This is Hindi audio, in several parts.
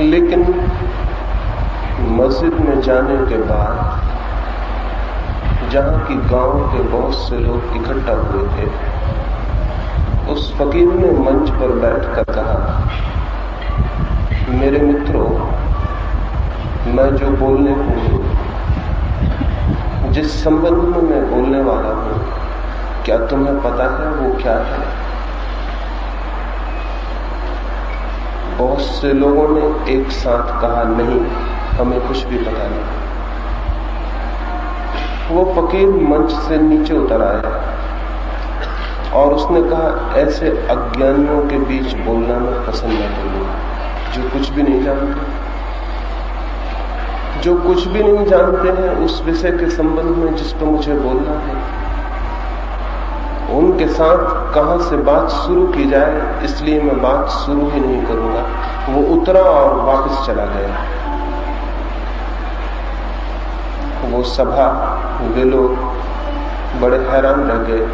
लेकिन मस्जिद में जाने के बाद जहां की गांव के बहुत से लोग इकट्ठा हुए थे, उस फकीर ने मंच पर बैठकर कहा, मेरे मित्रों, मैं जो बोलने को हूं, जिस संबंध में मैं बोलने वाला हूं, क्या तुम्हें पता है वो क्या है? बहुत से लोगों ने एक साथ कहा, नहीं, हमें कुछ भी पता नहीं। वो फकीर मंच से नीचे उतर आया और उसने कहा, ऐसे अज्ञानियों के बीच बोलना मैं पसंद न करूंगा, जो कुछ भी नहीं जानते, जो कुछ भी नहीं जानते हैं उस विषय के संबंध में जिस पर मुझे बोलना है, उनके साथ कहां से बात शुरू की जाए, इसलिए मैं बात शुरू ही नहीं करूंगा। वो उतरा और वापस चला गया। वो सभा, वे लोग बड़े हैरान रह गए,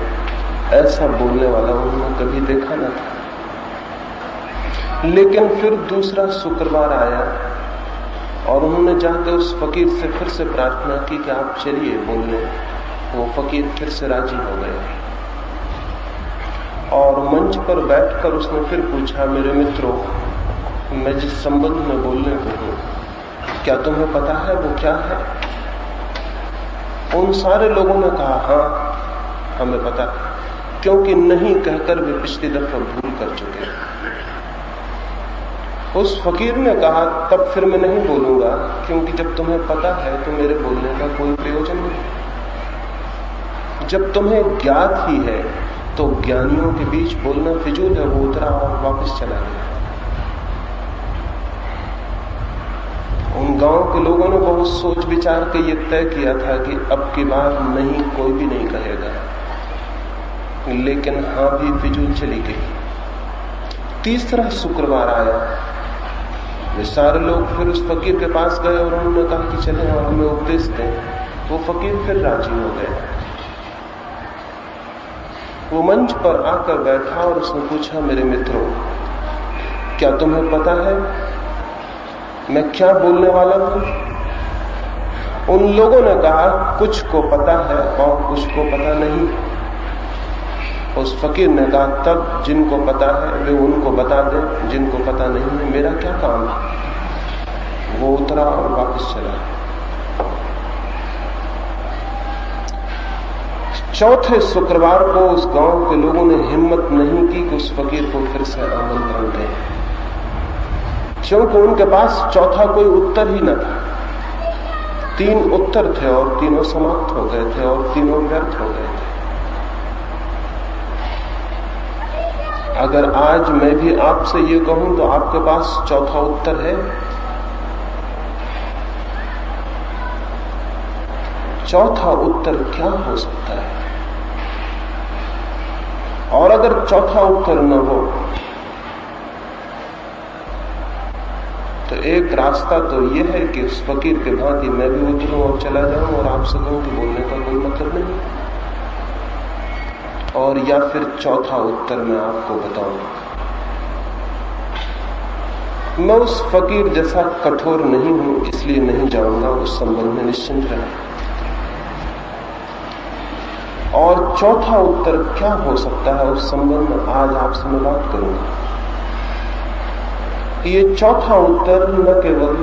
ऐसा बोलने वाला उन्होंने कभी देखा न था। लेकिन फिर दूसरा शुक्रवार आया और उन्होंने जाकर उस फकीर से फिर से प्रार्थना की कि आप चलिए बोलने। वो फकीर फिर से राजी हो गए और मंच पर बैठकर उसने फिर पूछा, मेरे मित्रों, मैं जिस संबंध में बोलने को हूं, क्या तुम्हें पता है वो क्या है? उन सारे लोगों ने कहा, हाँ, हमें पता, क्योंकि नहीं कहकर वे पिछली दफा भूल कर चुके। उस फकीर ने कहा, तब फिर मैं नहीं बोलूंगा, क्योंकि जब तुम्हें पता है तो मेरे बोलने का कोई प्रयोजन नहीं। जब तुम्हें ज्ञात ही है तो ज्ञानियों के बीच बोलना फिजूल है। वो उतरा और वापस चला गया। उन गांव के लोगों ने बहुत सोच विचार के ये तय किया था कि अब की बार नहीं, कोई भी नहीं कहेगा, लेकिन हाँ भी फिजूल चली गई। तीसरा शुक्रवार आया, वे सारे लोग फिर उस फकीर के पास गए और उन्होंने कहा कि चलें और हमें उपदेश दें। वो फकीर फिर राजी हो गए। वो मंच पर आकर बैठा और उसने पूछा, मेरे मित्रों, क्या तुम्हें पता है मैं क्या बोलने वाला हूं? उन लोगों ने कहा, कुछ को पता है और कुछ को पता नहीं। उस फकीर ने कहा, तब जिनको पता है वे उनको बता दें, जिनको पता नहीं है मेरा क्या काम है? वो उतरा और वापस चला। चौथे शुक्रवार को उस गांव के लोगों ने हिम्मत नहीं की कि उस फकीर को फिर से आमंत्रण दें, क्योंकि उनके पास चौथा कोई उत्तर ही न था। 3 उत्तर थे और तीनों समाप्त हो गए थे और तीनों व्यर्थ हो गए थे। अगर आज मैं भी आपसे ये कहूं तो आपके पास चौथा उत्तर है? चौथा उत्तर क्या हो सकता है? और अगर चौथा उत्तर न हो तो एक रास्ता तो यह है कि उस फकीर के भांति मैं भी उतरूं और चला जाऊं और आपसे कहूं कि बोलने का कोई मतलब नहीं। और या फिर चौथा उत्तर मैं आपको बताऊं, मैं उस फकीर जैसा कठोर नहीं हूं, इसलिए नहीं जाऊंगा, उस संबंध में निश्चिंत रहे। और चौथा उत्तर क्या हो सकता है उस संबंध में आज आपसे मैं बात करूंगा। ये चौथा उत्तर न केवल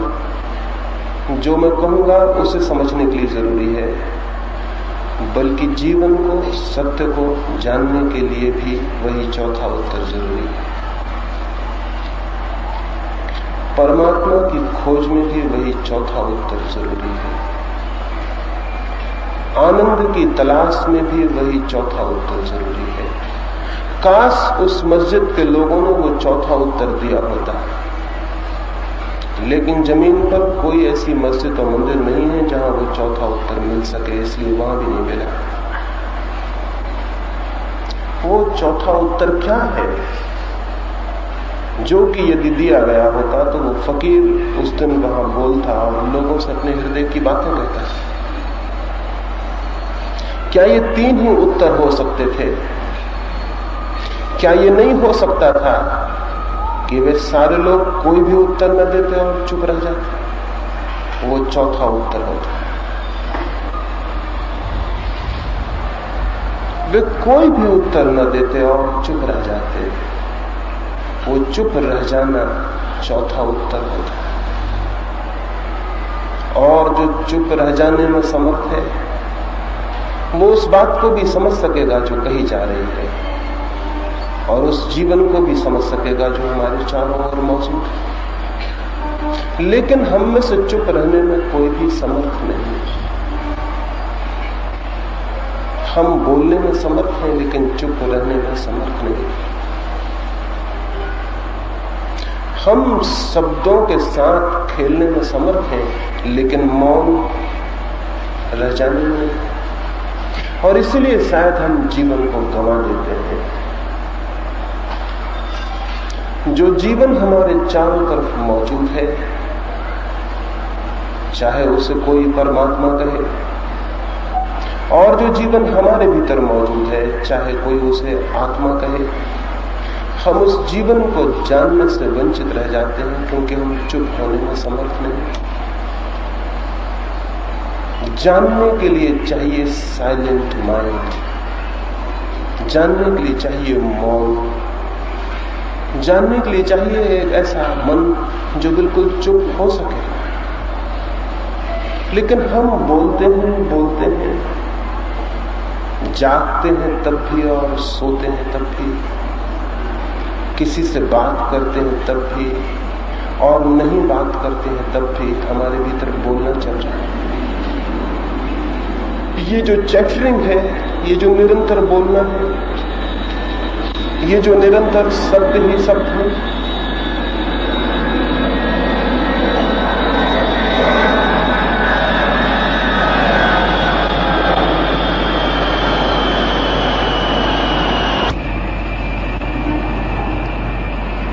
जो मैं कहूंगा उसे समझने के लिए जरूरी है, बल्कि जीवन को, सत्य को जानने के लिए भी वही चौथा उत्तर जरूरी है। परमात्मा की खोज में भी वही चौथा उत्तर जरूरी है। आनंद की तलाश में भी वही चौथा उत्तर जरूरी है। काश उस मस्जिद के लोगों ने वो चौथा उत्तर दिया होता, लेकिन जमीन पर कोई ऐसी मस्जिद और मंदिर नहीं है जहां वो चौथा उत्तर मिल सके, इसलिए वहां भी नहीं मिला। वो चौथा उत्तर क्या है जो कि यदि दिया गया होता तो वो फकीर उस दिन वहां बोलता और लोगों से अपने हृदय की बातें कहता। क्या ये 3 ही उत्तर हो सकते थे? क्या ये नहीं हो सकता था कि वे सारे लोग कोई भी उत्तर न देते और चुप रह जाते, वो चौथा उत्तर होता। वे कोई भी उत्तर न देते और चुप रह जाते, वो चुप रह जाना चौथा उत्तर होता। और जो चुप रह जाने में समर्थ है, वो उस बात को भी समझ सकेगा जो कही जा रही है, और उस जीवन को भी समझ सकेगा जो हमारे चारों ओर मौजूद है। लेकिन हम में से चुप रहने में कोई भी समर्थ नहीं। हम बोलने में समर्थ हैं, लेकिन चुप रहने में समर्थ नहीं। हम शब्दों के साथ खेलने में समर्थ हैं, लेकिन मौन रह जाने में, और इसलिए शायद हम जीवन को गंवा देते हैं। जो जीवन हमारे चारों तरफ मौजूद है, चाहे उसे कोई परमात्मा कहे, और जो जीवन हमारे भीतर मौजूद है, चाहे कोई उसे आत्मा कहे, हम उस जीवन को जानने से वंचित रह जाते हैं, क्योंकि हम चुप होने में समर्थ नहीं। जानने के लिए चाहिए साइलेंट माइंड, जानने के लिए चाहिए मौन, जानने के लिए चाहिए एक ऐसा मन जो बिल्कुल चुप हो सके। लेकिन हम बोलते हैं, जागते हैं तब भी और सोते हैं तब भी, किसी से बात करते हैं तब भी और नहीं बात करते हैं तब भी हमारे भीतर बोलना चल रहा है। ये जो चैटरिंग है, ये जो निरंतर बोलना है, ये जो निरंतर शब्द ही शब्द है,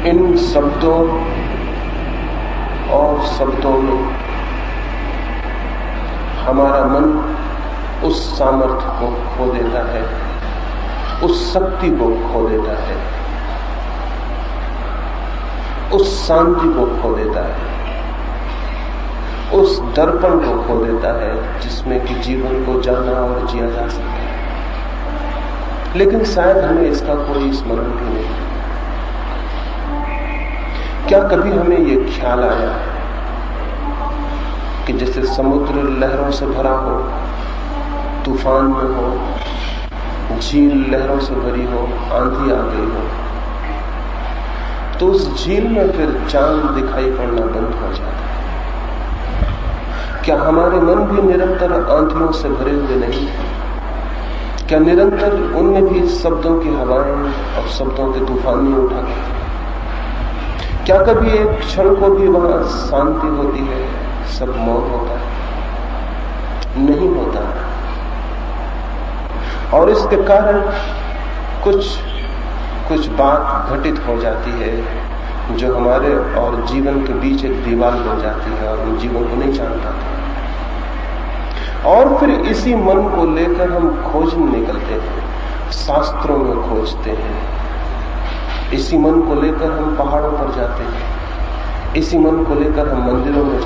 इन शब्दों और शब्दों में हमारा मन उस सामर्थ्य को खो देता है, उस शक्ति को खो देता है, उस शांति को खो देता है, उस दर्पण को खो देता है जिसमें कि जीवन को जाना और जिया जा सकता है। लेकिन शायद हमें इसका कोई स्मरण भी नहीं। क्या कभी हमें ये ख्याल आया कि जैसे समुद्र लहरों से भरा हो, तूफान में हो, झील लहरों से भरी हो, आंधी आ गई हो, तो उस झील में फिर चांद दिखाई पड़ना बंद हो जाता है? क्या हमारे मन भी निरंतर आंधियों से भरे हुए नहीं? क्या निरंतर उनमें भी शब्दों की हवाएं और शब्दों के तूफान नहीं उठा करते? क्या कभी एक क्षण को भी वहां शांति होती है, सब मौन होता है? नहीं होता। और इसके कारण कुछ बात घटित हो जाती है जो हमारे और जीवन के बीच एक दीवार बन जाती है, और हम जीवन को नहीं जान पाते। और फिर इसी मन को लेकर हम खोजने निकलते हैं, शास्त्रों में खोजते हैं। इसी मन को लेकर हम पहाड़ों पर जाते हैं, इसी मन को लेकर हम मंदिरों में जाते हैं।